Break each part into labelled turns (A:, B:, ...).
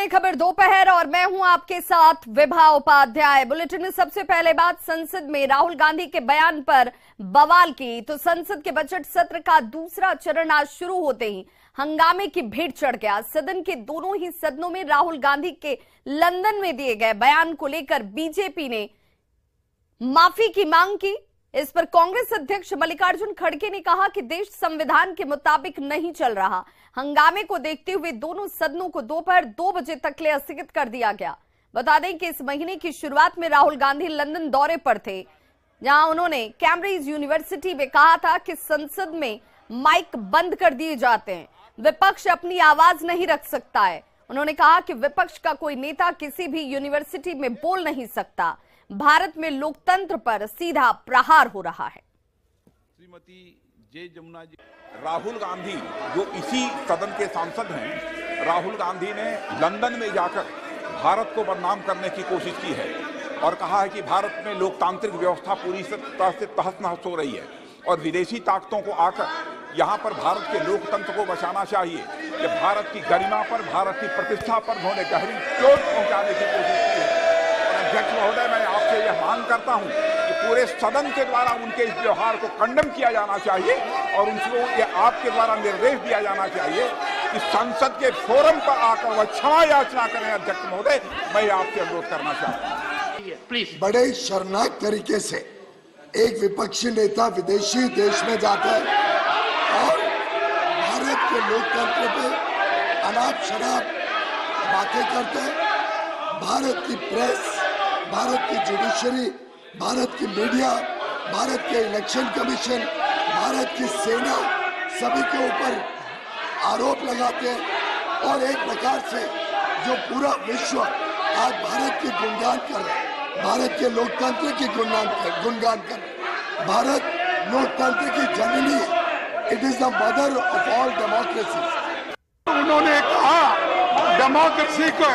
A: नई खबर दोपहर और मैं हूं आपके साथ विभा उपाध्याय। बुलेटिन में सबसे पहले बात संसद में राहुल गांधी के बयान पर बवाल की। तो संसद के बजट सत्र का दूसरा चरण आज शुरू होते ही हंगामे की भीड़ चढ़ गया। सदन के दोनों ही सदनों में राहुल गांधी के लंदन में दिए गए बयान को लेकर बीजेपी ने माफी की मांग की। इस पर कांग्रेस अध्यक्ष मल्लिकार्जुन खड़गे ने कहा कि देश संविधान के मुताबिक नहीं चल रहा। हंगामे को देखते हुए दोनों सदनों को दोपहर 2 बजे तक के लिए स्थगित कर दिया गया। बता दें कि इस महीने की शुरुआत में राहुल गांधी लंदन दौरे पर थे, जहां उन्होंने कैम्ब्रिज यूनिवर्सिटी में कहा था कि संसद में माइक बंद कर दिए जाते हैं, विपक्ष अपनी आवाज नहीं रख सकता है। उन्होंने कहा कि विपक्ष का कोई नेता किसी भी यूनिवर्सिटी में बोल नहीं सकता। भारत में लोकतंत्र पर सीधा प्रहार हो रहा है।
B: श्रीमती जे जमुना जी, राहुल गांधी जो इसी सदन के सांसद हैं, राहुल गांधी ने लंदन में जाकर भारत को बदनाम करने की कोशिश की है और कहा है कि भारत में लोकतांत्रिक व्यवस्था पूरी तरह से तहस-नहस हो रही है और विदेशी ताकतों को आकर यहाँ पर भारत के लोकतंत्र को बचाना चाहिए। कि भारत की गरिमा पर, भारत की प्रतिष्ठा पर उन्होंने गहरी चोट पहुंचाने की कोशिश की है। अध्यक्ष महोदय, मैं आपसे यह मांग करता हूं कि पूरे सदन के द्वारा उनके इस व्यवहार को कंडम किया जाना चाहिए और उनको ये आपके द्वारा निर्देश दिया जाना चाहिए कि संसद के फोरम पर आकर वह क्षमा याचना करें। अध्यक्ष महोदय, मैं आपसे अनुरोध करना चाहता हूँ।
C: बड़े शर्मनाक तरीके से एक विपक्षी नेता विदेशी देश में जाता है और भारत के लोकतंत्र पे अनाप शराब बातें करते हैं। भारत की प्रेस, भारत की जुडिशरी, भारत की मीडिया, भारत के इलेक्शन कमीशन, भारत की सेना सभी के ऊपर आरोप लगाते हैं और एक प्रकार से जो पूरा विश्व आज भारत की गुणगान कर रहा है, भारत के लोकतंत्र की गुणगान कर रहा है। भारत लोकतंत्र की जननी है। It is the mother of all democracy.
D: उन्होंने कहा डेमोक्रेसी को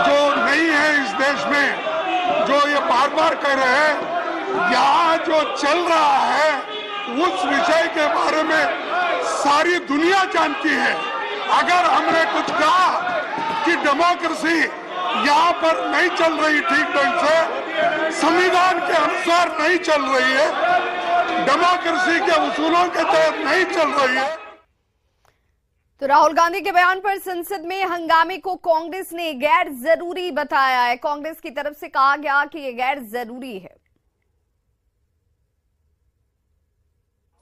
D: जो नहीं है इस देश में, जो ये बार बार कह रहे हैं, यहाँ जो चल रहा है उस विषय के बारे में सारी दुनिया जानती है। अगर हमने कुछ कहा कि डेमोक्रेसी यहाँ पर नहीं चल रही ठीक ढंग से, संविधान के अनुसार नहीं चल रही है, डेमोक्रेसी के उसूलों के तहत नहीं चल रही है।
A: तो राहुल गांधी के बयान पर संसद में हंगामे को कांग्रेस ने गैर जरूरी बताया है। कांग्रेस की तरफ से कहा गया कि यह गैर जरूरी है।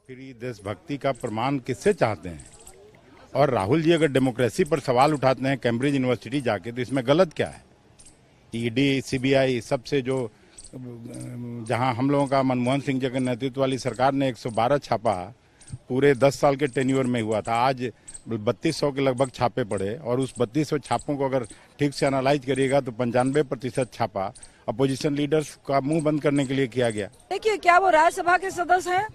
E: फिर देशभक्ति का प्रमाण किससे चाहते हैं? और राहुल जी अगर डेमोक्रेसी पर सवाल उठाते हैं कैम्ब्रिज यूनिवर्सिटी जाके, तो इसमें गलत क्या है? ईडी, सीबीआई सबसे जो जहां हम लोगों का मनमोहन सिंह जी के नेतृत्व वाली सरकार ने 112 छापा पूरे 10 साल के टेन्योर में हुआ था, आज 3200 के लगभग छापे पड़े और उस 3200 छापों को अगर ठीक से एनालाइज करिएगा तो 95% छापा अपोजिशन लीडर्स का मुंह बंद करने के लिए किया गया।
F: देखिए, क्या वो राज्यसभा के सदस्य हैं?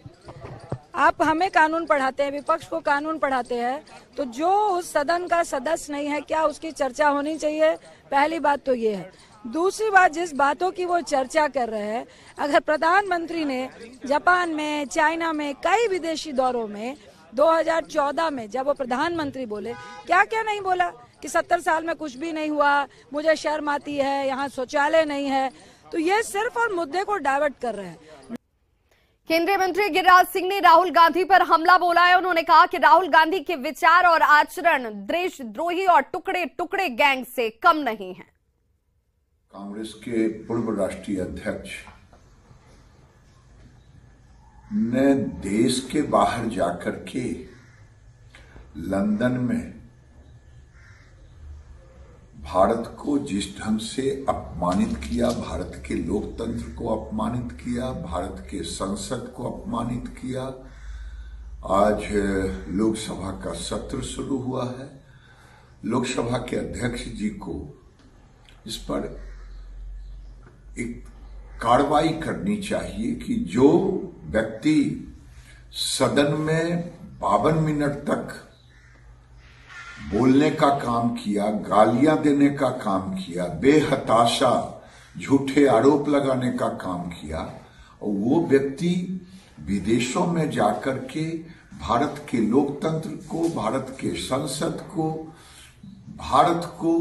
F: आप हमें कानून पढ़ाते हैं, विपक्ष को कानून पढ़ाते हैं, तो जो उस सदन का सदस्य नहीं है, क्या उसकी चर्चा होनी चाहिए? पहली बात तो ये है। दूसरी बात, जिस बातों की वो चर्चा कर रहे हैं, अगर प्रधानमंत्री ने जापान में, चाइना में, कई विदेशी दौरों में 2014 में जब वो प्रधानमंत्री बोले, क्या क्या नहीं बोला कि 70 साल में कुछ भी नहीं हुआ, मुझे शर्म आती है, यहाँ शौचालय नहीं है। तो ये सिर्फ और मुद्दे को डाइवर्ट कर रहे हैं।
A: केंद्रीय मंत्री गिरिराज सिंह ने राहुल गांधी पर हमला बोला है। उन्होंने कहा कि राहुल गांधी के विचार और आचरण देशद्रोही और टुकड़े टुकड़े गैंग से कम नहीं है।
G: कांग्रेस के पूर्व राष्ट्रीय अध्यक्ष ने देश के बाहर जाकर के लंदन में भारत को जिस ढंग से अपमानित किया, भारत के लोकतंत्र को अपमानित किया, भारत के संसद को अपमानित किया। आज लोकसभा का सत्र शुरू हुआ है। लोकसभा के अध्यक्ष जी को इस पर एक कार्रवाई करनी चाहिए कि जो व्यक्ति सदन में 52 मिनट तक बोलने का काम किया, गालियां देने का काम किया, बेहताशा झूठे आरोप लगाने का काम किया, और वो व्यक्ति विदेशों में जाकर के भारत के लोकतंत्र को, भारत के संसद को, भारत को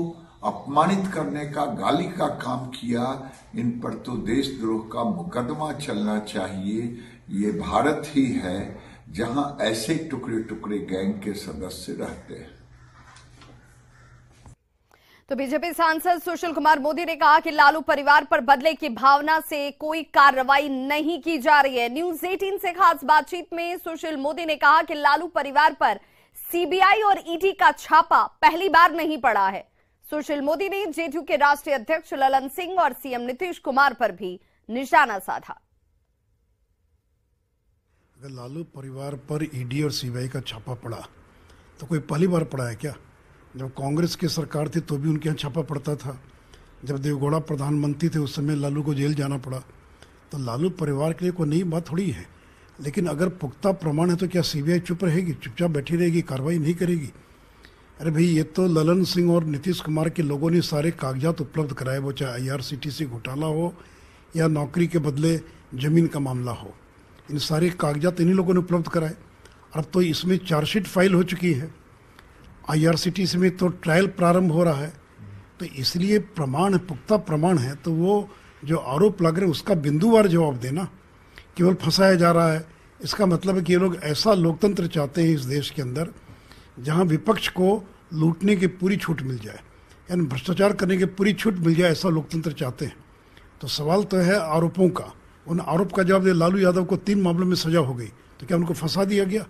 G: अपमानित करने का, गाली का काम किया, इन पर तो देशद्रोह का मुकदमा चलना चाहिए। ये भारत ही है जहां ऐसे टुकड़े टुकड़े गैंग के सदस्य रहते हैं।
A: तो बीजेपी सांसद सुशील कुमार मोदी ने कहा कि लालू परिवार पर बदले की भावना से कोई कार्रवाई नहीं की जा रही है। न्यूज 18 से खास बातचीत में सुशील मोदी ने कहा कि लालू परिवार पर सीबीआई और ईडी का छापा पहली बार नहीं पड़ा है। सुशील मोदी ने जेडीयू के राष्ट्रीय अध्यक्ष ललन सिंह और सीएम नीतीश कुमार पर भी निशाना साधा।
H: अगर लालू परिवार पर ईडी और सीबीआई का छापा पड़ा तो कोई पहली बार पड़ा है क्या? जब कांग्रेस की सरकार थी तो भी उनके यहाँ छापा पड़ता था। जब देवगौड़ा प्रधानमंत्री थे उस समय लालू को जेल जाना पड़ा। तो लालू परिवार के लिए कोई नई बात थोड़ी है। लेकिन अगर पुख्ता प्रमाण है तो क्या सीबीआई चुप रहेगी, चुपचाप बैठी रहेगी, कार्रवाई नहीं करेगी? अरे भाई, ये तो ललन सिंह और नीतीश कुमार के लोगों ने सारे कागजात उपलब्ध कराए, वो चाहे IRCTC घोटाला हो या नौकरी के बदले जमीन का मामला हो। इन सारे कागजात इन्हीं लोगों ने उपलब्ध कराए। अब तो इसमें चार्जशीट फाइल हो चुकी है, IRCTC में तो ट्रायल प्रारंभ हो रहा है। तो इसलिए प्रमाण, पुख्ता प्रमाण है, तो वो जो आरोप लग रहे उसका बिंदुवार जवाब देना। केवल फंसाया जा रहा है, इसका मतलब है कि ये लोग ऐसा लोकतंत्र चाहते हैं इस देश के अंदर जहां विपक्ष को लूटने की पूरी छूट मिल जाए, यानी भ्रष्टाचार करने की पूरी छूट मिल जाए, ऐसा लोकतंत्र चाहते हैं। तो सवाल तो है आरोपों का। उन आरोप का जवाब दे। लालू यादव को 3 मामलों में सजा हो गई, तो क्या उनको फंसा दिया गया?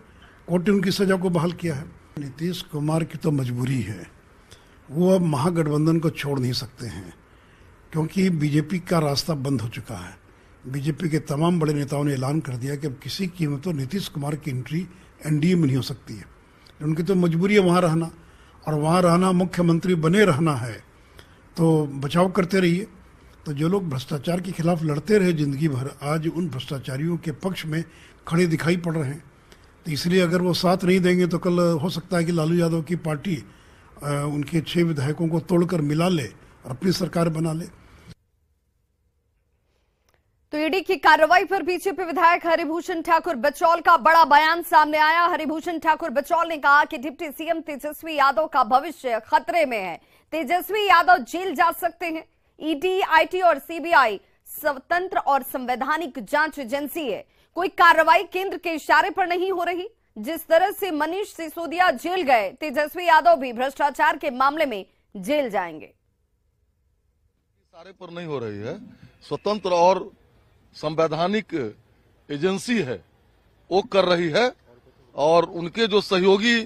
H: कोर्ट ने उनकी सजा को बहाल किया है। नीतीश कुमार की तो मजबूरी है, वो अब महागठबंधन को छोड़ नहीं सकते हैं, क्योंकि बीजेपी का रास्ता बंद हो चुका है। बीजेपी के तमाम बड़े नेताओं ने ऐलान कर दिया कि अब किसी कीमत पर नीतीश कुमार की एंट्री एनडीए में नहीं हो सकती है। उनकी तो मजबूरी है वहाँ रहना, और वहाँ रहना, मुख्यमंत्री बने रहना है, तो बचाव करते रहिए। तो जो लोग भ्रष्टाचार के खिलाफ लड़ते रहे जिंदगी भर, आज उन भ्रष्टाचारियों के पक्ष में खड़े दिखाई पड़ रहे हैं। तो इसलिए अगर वो साथ नहीं देंगे तो कल हो सकता है कि लालू यादव की पार्टी उनके 6 विधायकों को तोड़कर मिला ले और अपनी सरकार बना ले।
A: तो ईडी की कार्रवाई पर बीजेपी विधायक हरिभूषण ठाकुर बचौल का बड़ा बयान सामने आया। हरिभूषण ठाकुर बचौल ने कहा कि डिप्टी सीएम तेजस्वी यादव का भविष्य खतरे में है। तेजस्वी यादव जेल जा सकते हैं। ईडी, आईटी और सीबीआई स्वतंत्र और संवैधानिक जांच एजेंसी है। कोई कार्रवाई केंद्र के इशारे पर नहीं हो रही। जिस तरह से मनीष सिसोदिया जेल गए, तेजस्वी यादव भी भ्रष्टाचार के मामले में जेल जाएंगे।
I: इशारे पर नहीं हो रही है, स्वतंत्र और संवैधानिक एजेंसी है, वो कर रही है। और उनके जो सहयोगी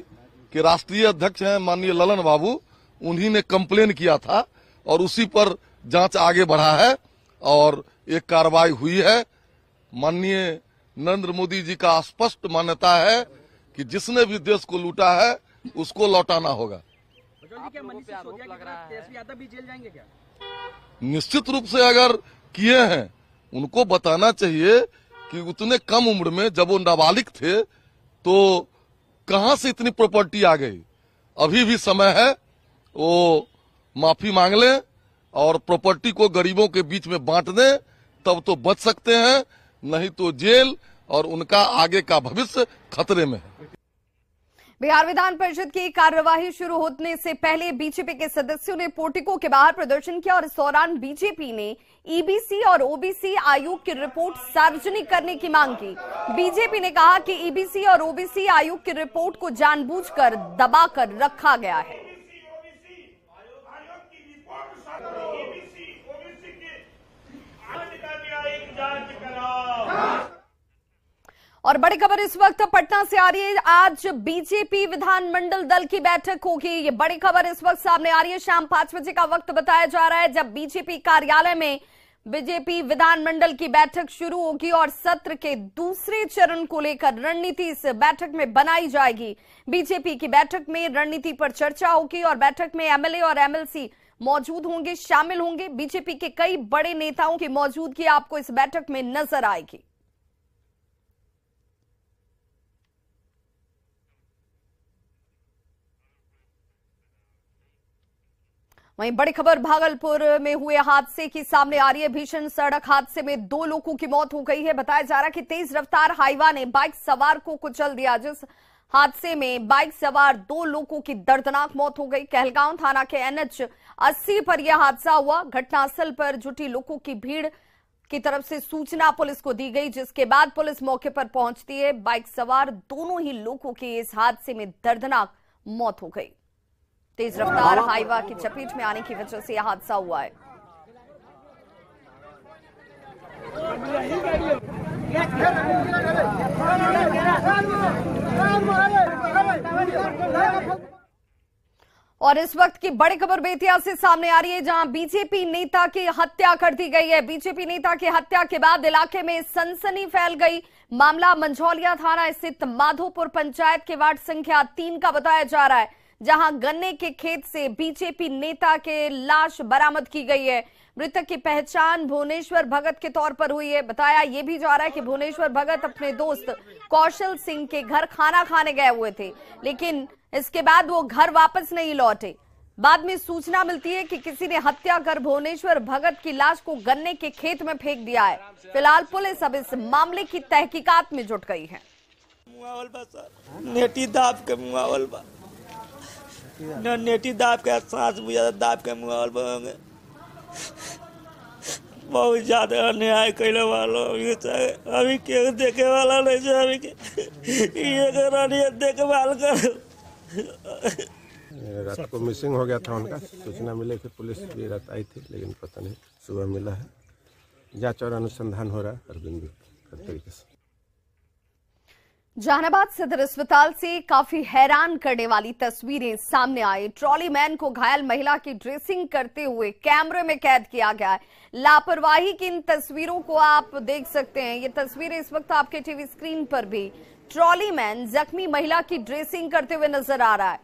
I: के राष्ट्रीय अध्यक्ष हैं माननीय ललन बाबू, उन्हीं ने कंप्लेन किया था और उसी पर जांच आगे बढ़ा है और एक कार्रवाई हुई है। माननीय नरेंद्र मोदी जी का स्पष्ट मान्यता है कि जिसने भी देश को लूटा है उसको लौटाना होगा। निश्चित रूप से अगर किए हैं, उनको बताना चाहिए कि उतने कम उम्र में जब वो नाबालिग थे तो कहां से इतनी प्रॉपर्टी आ गई। अभी भी समय है, वो माफी मांग लें और प्रॉपर्टी को गरीबों के बीच में बांट दें, तब तो बच सकते हैं, नहीं तो जेल और उनका आगे का भविष्य खतरे में है।
A: बिहार विधान परिषद की कार्यवाही शुरू होने से पहले बीजेपी के सदस्यों ने पोर्टिको के बाहर प्रदर्शन किया और इस दौरान बीजेपी ने ईबीसी और ओबीसी आयोग की रिपोर्ट सार्वजनिक करने की मांग की। बीजेपी ने कहा कि ईबीसी और ओबीसी आयोग की रिपोर्ट को जानबूझकर दबाकर रखा गया है। और बड़ी खबर इस वक्त पटना से आ रही है। आज बीजेपी विधानमंडल दल की बैठक होगी। ये बड़ी खबर इस वक्त सामने आ रही है। शाम 5 बजे का वक्त बताया जा रहा है जब बीजेपी कार्यालय में बीजेपी विधानमंडल की बैठक शुरू होगी और सत्र के दूसरे चरण को लेकर रणनीति इस बैठक में बनाई जाएगी। बीजेपी की बैठक में रणनीति पर चर्चा होगी और बैठक में एमएलए और एमएलसी मौजूद होंगे, शामिल होंगे। बीजेपी के कई बड़े नेताओं की मौजूदगी आपको इस बैठक में नजर आएगी। वहीं बड़ी खबर भागलपुर में हुए हादसे की सामने आ रही है। भीषण सड़क हादसे में 2 लोगों की मौत हो गई है। बताया जा रहा है कि तेज रफ्तार हाईवा ने बाइक सवार को कुचल दिया, जिस हादसे में बाइक सवार 2 लोगों की दर्दनाक मौत हो गई। कहलगांव थाना के NH 80 पर यह हादसा हुआ। घटनास्थल पर जुटी लोगों की भीड़ की तरफ से सूचना पुलिस को दी गई, जिसके बाद पुलिस मौके पर पहुंचती है। बाइक सवार दोनों ही लोगों की इस हादसे में दर्दनाक मौत हो गई। तेज रफ्तार हाईवा की चपेट में आने की वजह से यह हादसा हुआ है। और इस वक्त की बड़ी खबर बेतिया से सामने आ रही है, जहां बीजेपी नेता की हत्या कर दी गई है। बीजेपी नेता की हत्या के बाद इलाके में सनसनी फैल गई। मामला मंझौलिया थाना स्थित माधोपुर पंचायत के वार्ड संख्या 3 का बताया जा रहा है, जहां गन्ने के खेत से बीजेपी नेता के लाश बरामद की गई है। मृतक की पहचान भुवनेश्वर भगत के तौर पर हुई है। बताया यह भी जा रहा है कि भुवनेश्वर भगत अपने दोस्त कौशल सिंह के घर खाना खाने गए हुए थे, लेकिन इसके बाद वो घर वापस नहीं लौटे। बाद में सूचना मिलती है कि किसी ने हत्या कर भुवनेश्वर भगत की लाश को गन्ने के खेत में फेंक दिया है। फिलहाल पुलिस अब इस मामले की तहकीकात में जुट गई है।
J: नेटी दाब के मुआवल बा नेटी दाब के सांस बुझा दाब के मुआवल होंगे। बहुत ज्यादा अन्याय कैले वालों अभी क्यों देखे वाला नहीं है। अभी ये देखभाल करो।
K: रात को मिसिंग हो गया था, उनका सूचना मिले फिर पुलिस भी रात आई थी, लेकिन पता नहीं सुबह मिला है। जांच और अनुसंधान हो रहा है अरविंद हर तरीके से।
A: जहानाबाद सदर अस्पताल से काफी हैरान करने वाली तस्वीरें सामने आई। ट्रॉली मैन को घायल महिला की ड्रेसिंग करते हुए कैमरे में कैद किया गया है। लापरवाही की इन तस्वीरों को आप देख सकते हैं। ये तस्वीरें इस वक्त आपके टीवी स्क्रीन पर भी। ट्रॉली मैन जख्मी महिला की ड्रेसिंग करते हुए नजर आ रहा है,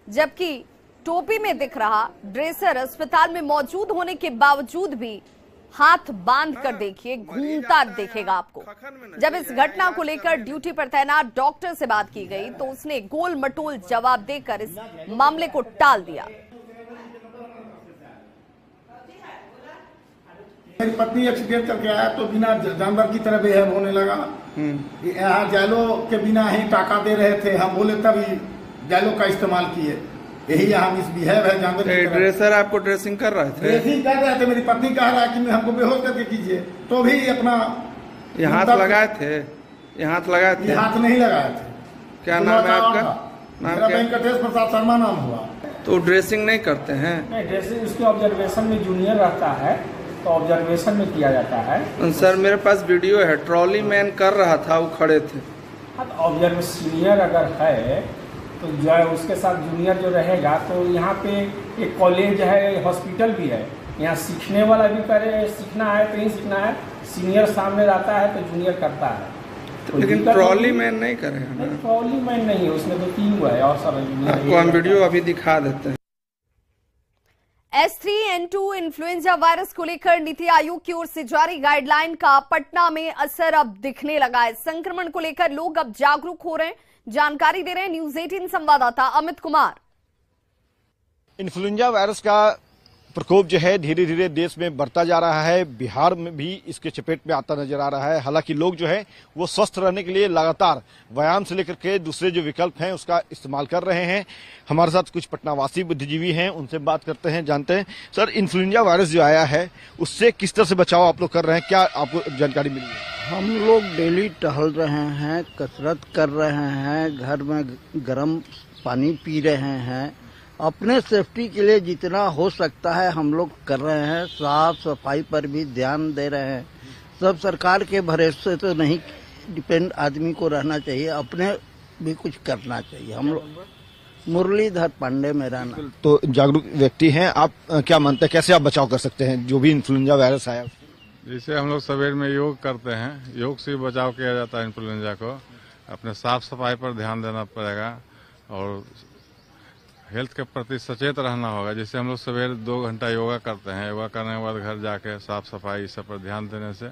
A: जबकि टोपी में दिख रहा ड्रेसर अस्पताल में मौजूद होने के बावजूद भी हाथ बांध कर देखिए, घूमता देखेगा आपको। जब इस घटना को लेकर ड्यूटी पर तैनात डॉक्टर से बात की गई तो उसने गोल मटोल जवाब देकर इस मामले को टाल दिया।
L: मेरी पत्नी एक्सीडेंट करके आया तो बिना जानवर की तरह बेहद होने लगा। यहाँ जैलो के बिना ही टाका दे रहे थे, हम बोले तभी जैलो का इस्तेमाल किए। यही यहाँ मिसबिहेव है जानवर की तरह।
M: ड्रेसर आपको ड्रेसिंग कर रहे थे?
L: ड्रेसिंग कर रहे थे। मेरी पत्नी कह रहा है कि हमको बेहोश करके कीजिए, तो भी अपना
M: हाथ लगाए थे। हाथ लगाए थे?
L: हाथ नहीं लगाए थे।
M: क्या नाम है आपका?
L: मेरा वेंकटेश प्रसाद शर्मा नाम हुआ।
M: तो ड्रेसिंग नहीं करते हैं?
N: नहीं, ड्रेसिंग उसके ऑब्जर्वेशन में जूनियर रहता है तो ऑब्जर्वेशन में किया जाता है।
M: सर मेरे पास वीडियो है, ट्रॉली मैन कर रहा था, वो खड़े थे।
N: ऑब्जर्व सीनियर अगर है तो जो है उसके साथ जूनियर जो रहेगा, तो यहाँ पे एक कॉलेज है, हॉस्पिटल भी है। यहाँ सीखने वाला भी करे, सीखना है तो ही सीखना है। सीनियर सामने रहता है तो जूनियर करता है।
M: तो लेकिन ट्रॉली मैन नहीं करेगा?
N: ट्रॉली मैन नहीं, उसमें तो 3 हुआ है और सब जूनियर।
M: आपको हम वीडियो अभी दिखा देते हैं।
A: S3N2 इन्फ्लुएंजा वायरस को लेकर नीति आयोग की ओर से जारी गाइडलाइन का पटना में असर अब दिखने लगा है। संक्रमण को लेकर लोग अब जागरूक हो रहे हैं। जानकारी दे रहे हैं न्यूज 18 संवाददाता अमित कुमार।
O: इन्फ्लुएंजा वायरस का प्रकोप जो है धीरे धीरे देश में बढ़ता जा रहा है। बिहार में भी इसके चपेट में आता नजर आ रहा है। हालांकि लोग जो है वो स्वस्थ रहने के लिए लगातार व्यायाम से लेकर के दूसरे जो विकल्प हैं उसका इस्तेमाल कर रहे हैं। हमारे साथ कुछ पटनावासी बुद्धिजीवी हैं, उनसे बात करते हैं, जानते हैं। सर, इन्फ्लुएंजा वायरस जो आया है उससे किस तरह से बचाव आप लोग कर रहे हैं, क्या आपको जानकारी मिली है?
P: हम लोग डेली टहल रहे हैं, कसरत कर रहे हैं, घर में गर्म पानी पी रहे हैं। अपने सेफ्टी के लिए जितना हो सकता है हम लोग कर रहे हैं। साफ सफाई पर भी ध्यान दे रहे हैं। सब सरकार के भरोसे तो नहीं डिपेंड आदमी को रहना चाहिए, अपने भी कुछ करना चाहिए। हम लोग मुरलीधर पांडे मेरा नाम।
O: तो जागरूक व्यक्ति हैं आप, क्या मानते हैं कैसे आप बचाव कर सकते हैं जो भी इन्फ्लुएंजा वायरस आया?
Q: जैसे हम लोग सवेर में योग करते हैं, योग से बचाव किया जाता है इन्फ्लुएंजा को। अपने साफ सफाई पर ध्यान देना पड़ेगा और हेल्थ के प्रति सचेत रहना होगा। जैसे हम लोग सवेर 2 घंटा योगा करते हैं, योगा करने के बाद घर जाके साफ सफाई इस सब पर ध्यान देने से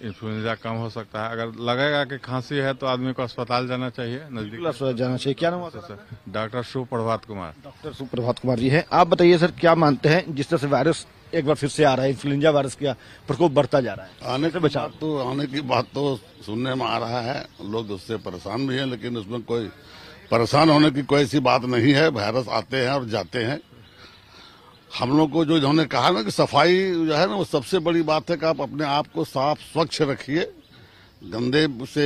Q: इन्फ्लुएंजा कम हो सकता है। अगर लगेगा कि खांसी है तो आदमी को अस्पताल जाना चाहिए, नजदीक
O: जाना चाहिए। क्या नाम है सर?
Q: डॉक्टर सुप्रभात कुमार।
O: डॉक्टर सुप्रभात कुमार जी हैं। आप बताइए सर, क्या मानते हैं जिस तरह से वायरस एक बार फिर से आ रहा है, इन्फ्लुएंजा वायरस का प्रकोप बढ़ता जा रहा है,
R: आने से बचाव? तो आने की बात तो सुनने में आ रहा है, लोग उससे परेशान भी हैं, लेकिन उसमें कोई परेशान होने की कोई ऐसी बात नहीं है। वायरस आते हैं और जाते हैं। हम लोग को जो इन्होंने कहा ना कि सफाई जो है ना वो सबसे बड़ी बात है कि आप अपने आप को साफ स्वच्छ रखिए, गंदे से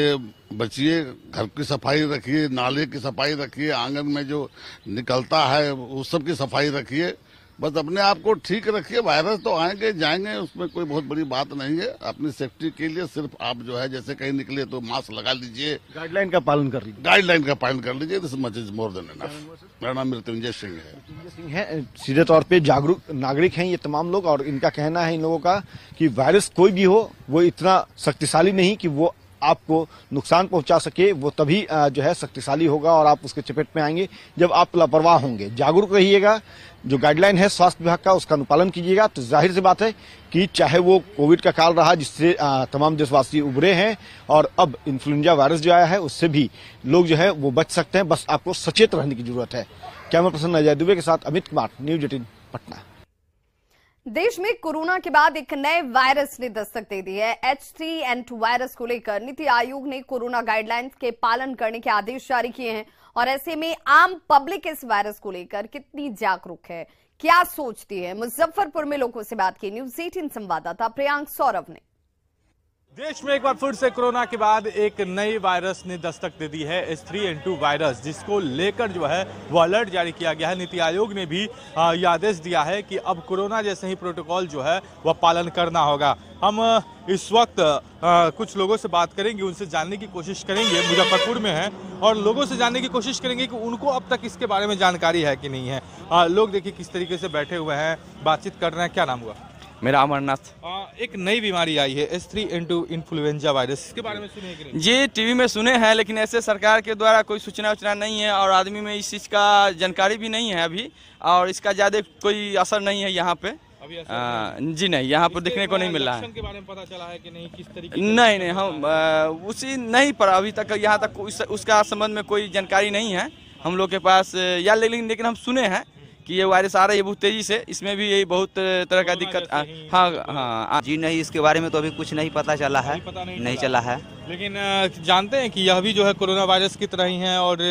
R: बचिए, घर की सफाई रखिए, नाले की सफाई रखिए, आंगन में जो निकलता है उस सब की सफाई रखिए। बस अपने आप को ठीक रखिए। वायरस तो आएंगे जाएंगे, उसमें कोई बहुत बड़ी बात नहीं है। अपनी सेफ्टी के लिए सिर्फ आप जो है जैसे कहीं निकले तो मास्क लगा लीजिए,
O: गाइडलाइन का पालन कर लीजिए।
R: गाइडलाइन का पालन कर लीजिए। This much is more than enough. मेरा नाम मृत्युंजय सिंह
O: है। सीधे तौर पे जागरूक नागरिक हैं ये तमाम लोग, और इनका कहना है इन लोगों का कि वायरस कोई भी हो वो इतना शक्तिशाली नहीं कि वो आपको नुकसान पहुंचा सके। वो तभी जो है शक्तिशाली होगा और आप उसके चपेट में आएंगे जब आप लापरवाह होंगे। जागरूक रहिएगा, जो गाइडलाइन है स्वास्थ्य विभाग का उसका अनुपालन कीजिएगा। तो जाहिर सी बात है कि चाहे वो कोविड का काल रहा जिससे तमाम देशवासी उभरे हैं, और अब इन्फ्लुएंजा वायरस जो आया है उससे भी लोग जो है वो बच सकते हैं। बस आपको सचेत रहने की जरूरत है। कैमरा पर्सन अजय दुबे के साथ अमित कुमार, न्यूज 18 पटना।
A: देश में कोरोना के बाद एक नए वायरस ने दस्तक दे दी है। H3N2 वायरस को लेकर नीति आयोग ने कोरोना गाइडलाइंस के पालन करने के आदेश जारी किए हैं, और ऐसे में आम पब्लिक इस वायरस को लेकर कितनी जागरूक है, क्या सोचती है? मुजफ्फरपुर में लोगों से बात की न्यूज 18 संवाददाता प्रियांक सौरभ ने।
S: देश में एक बार फिर से कोरोना के बाद एक नई वायरस ने दस्तक दे दी है, H3N2 वायरस, जिसको लेकर जो है वो अलर्ट जारी किया गया है। नीति आयोग ने भी यह आदेश दिया है कि अब कोरोना जैसे ही प्रोटोकॉल जो है वह पालन करना होगा। हम इस वक्त कुछ लोगों से बात करेंगे, उनसे जानने की कोशिश करेंगे, मुजफ्फरपुर में हैं, और लोगों से जानने की कोशिश करेंगे कि उनको अब तक इसके बारे में जानकारी है कि नहीं है। लोग देखिए किस तरीके से बैठे हुए हैं, बातचीत कर रहे हैं। क्या नाम हुआ?
T: मेरा अमरनाथ।
S: एक नई बीमारी आई है H3N2 इन्फ्लुएंजा वायरस, इसके बारे में सुने कि नहीं?
T: जी टीवी में सुने हैं, लेकिन ऐसे सरकार के द्वारा कोई सूचना नहीं है, और आदमी में इस चीज़ का जानकारी भी नहीं है अभी, और इसका ज़्यादा कोई असर नहीं है यहाँ पे। जी नहीं, यहाँ पर देखने को नहीं मिल रहा है।
S: के बारे में पता चला है कि नहीं, किस तरीके?
T: नहीं, हम उसी नहीं पर अभी तक यहाँ तक उसका संबंध में कोई जानकारी नहीं है हम लोग के पास, या लेकिन हम सुने हैं कि ये वायरस आ रही है बहुत तेजी से, इसमें भी यही बहुत तरह का दिक्कत। हाँ
U: जी नहीं, इसके बारे में तो अभी कुछ नहीं पता चला है, नहीं चला है।
S: लेकिन जानते हैं कि यह भी जो है कोरोना वायरस की तरह ही है, और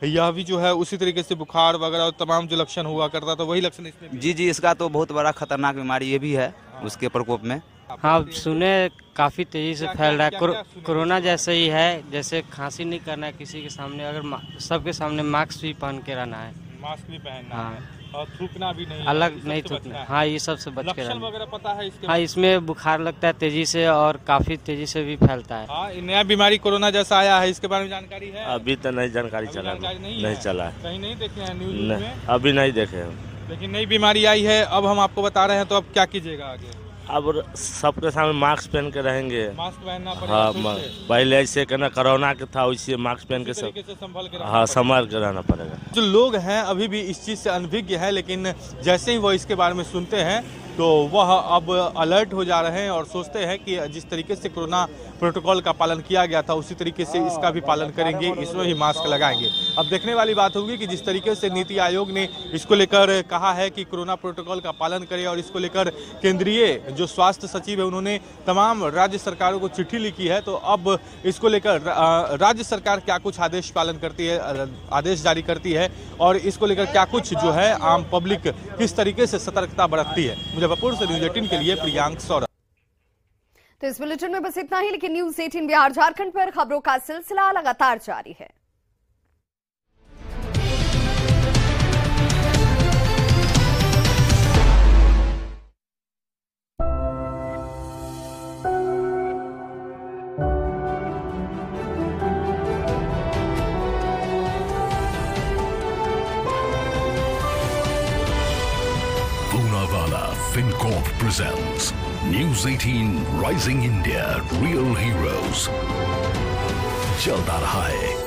S: यह भी जो है उसी तरीके से बुखार वगैरह और तमाम जो लक्षण हुआ करता था वही लक्षण इसमें भी।
U: जी, इसका तो बहुत बड़ा खतरनाक बीमारी ये भी है उसके प्रकोप में।
V: हाँ सुने, काफ़ी तेज़ी से फैल रहा है। कोरोना जैसे ही है, जैसे खांसी नहीं करना है किसी के सामने, अगर सबके सामने मास्क भी पहन के रहना है,
S: मास्क भी पहनना है, और थूकना भी नहीं,
V: अलग नहीं थूकना। हाँ, ये सब से बच के रहना।
S: वगैरह पता है इसके?
V: हाँ, इसमें बुखार लगता है तेजी से, और काफ़ी तेजी से भी फैलता है।
S: हाँ, नया बीमारी कोरोना जैसा आया है, इसके बारे में जानकारी है?
J: अभी तो नहीं जानकारी चला, नहीं चला,
S: कहीं नहीं देखे हैं न्यूज में?
J: अभी नहीं देखे हैं।
S: लेकिन नई बीमारी आई है, अब हम आपको बता रहे हैं, तो अब क्या कीजिएगा आगे?
J: अब सबके सामने मास्क पहन के रहेंगे।
S: मास्क पहनना पड़ेगा।
J: हाँ, पहले ऐसे कहना कोरोना के था, वैसे मास्क पहन के सब संभाल के रहना पड़ेगा।
S: जो लोग हैं अभी भी इस चीज़ से अनभिज्ञ है, लेकिन जैसे ही वो इसके बारे में सुनते हैं तो वह अब अलर्ट हो जा रहे हैं और सोचते हैं कि जिस तरीके से कोरोना प्रोटोकॉल का पालन किया गया था उसी तरीके से इसका भी पालन करेंगे, इसमें भी मास्क लगाएंगे। अब देखने वाली बात होगी कि जिस तरीके से नीति आयोग ने इसको लेकर कहा है कि कोरोना प्रोटोकॉल का पालन करें, और इसको लेकर केंद्रीय जो स्वास्थ्य सचिव है उन्होंने तमाम राज्य सरकारों को चिट्ठी लिखी है, तो अब इसको लेकर राज्य सरकार क्या कुछ आदेश पालन करती है, आदेश जारी करती है, और इसको लेकर क्या कुछ जो है आम पब्लिक किस तरीके से सतर्कता बरतती है। मुजफ्फरपुर से न्यूज 18 के लिए प्रियांक सौरभ।
A: तो इस बुलेटिन में बस इतना ही, लेकिन न्यूज 18 बिहार झारखंड पर खबरों का सिलसिला लगातार जारी है।
W: FinCorp presents News 18 Rising India Real Heroes। चलता रहा है